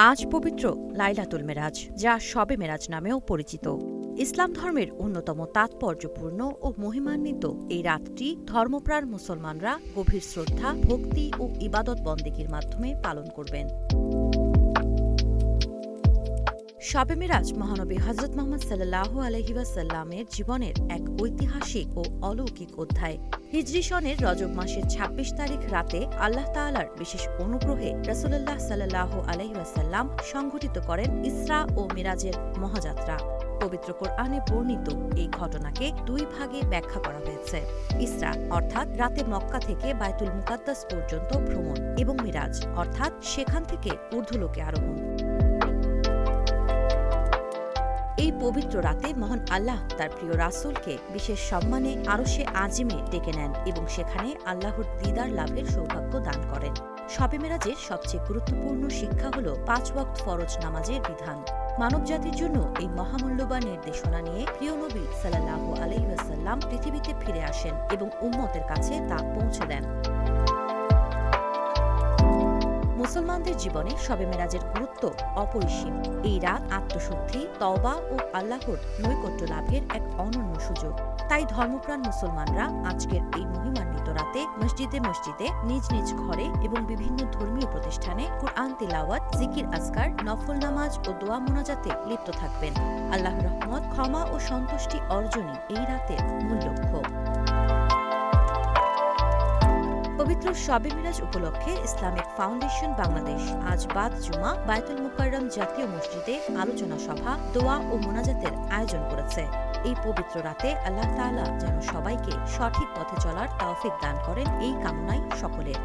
আজ পবিত্র লাইলাতুল মেরাজ, যা শবে মেরাজ নামেও পরিচিত। ইসলাম ধর্মের অন্যতম তাৎপর্যপূর্ণ ও মহিমান্বিত এই রাতটি ধর্মপ্রাণ মুসলমানরা গভীর শ্রদ্ধা, ভক্তি ও ইবাদত বন্দেগীর মাধ্যমে পালন করবেন। শবে মেরাজ মহানবী হযরত মুহাম্মদ সাল্লাল্লাহু আলাইহি ওয়াসাল্লামের জীবনের এক ঐতিহাসিক ও অলৌকিক অধ্যায়। হিজরি সনের রজব মাসের ২৬ তারিখ রাতে আল্লাহ তাআলার বিশেষ অনুগ্রহে রাসূলুল্লাহ সাল্লাল্লাহু আলাইহি ওয়াসাল্লাম সংঘটিত করেন ইসরা ও মিরাজের মহাযাত্রা। পবিত্র কোরআনে বর্ণিত এই ঘটনাকে দুই ভাগে ব্যাখ্যা করা হয়েছে। ইসরা অর্থাৎ রাতে মক্কা থেকে বায়তুল মুকাদ্দাস পর্যন্ত ভ্রমণ, এবং মিরাজ অর্থাৎ সেখান থেকে ঊর্ধ্বলোকে আরোহণ। এই পবিত্র রাতে মহান আল্লাহ তার প্রিয় রাসূলকে বিশেষ সম্মানে আরশে আজিমে ডেকে নেন এবং সেখানে আল্লাহর দিদার লাভের সৌভাগ্য দান করেন। শবে মেরাজের সবচেয়ে গুরুত্বপূর্ণ শিক্ষা হল ৫ ওয়াক্ত ফরজ নামাজের বিধান। মানবজাতির জন্য এই মহামূল্যবান নির্দেশনা নিয়ে প্রিয় নবী সাল্লাল্লাহু আলাইহি ওয়াসাল্লাম পৃথিবীতে ফিরে আসেন এবং উম্মতের কাছে তা পৌঁছে দেন। মুসলমানদের জীবনে শবে মেরাজের গুরুত্ব অপরিসীম। এই রাত আত্মশুদ্ধি, তওবা ও আল্লাহর নৈকট্য লাভের এক অনন্য সুযোগ। তাই ধর্মপ্রাণ মুসলমানরা আজকের এই মহিমান্বিত রাতে মসজিদে মসজিদে, নিজ নিজ ঘরে এবং বিভিন্ন ধর্মীয় প্রতিষ্ঠানে কুরআন তিলাওয়াত, জিকির আজকার, নফল নামাজ ও দোয়া মোনাজাতে লিপ্ত থাকবেন। আল্লাহর রহমত, ক্ষমা ও সন্তুষ্টি অর্জনই এই রাতের মূল লক্ষ্য। পবিত্র শবে মিরাজ উপলক্ষে ইসলামিক ফাউন্ডেশন বাংলাদেশ আজ বাদ জুমা বায়তুল মুকাররম জাতীয় মসজিদে আলোচনা সভা, দোয়া ও মোনাজাতের আয়োজন করেছে। এই পবিত্র রাতে আল্লাহ তাআলা যেন সবাইকে সঠিক পথে চলার তৌফিক দান করেন, এই কামনাই সকলের।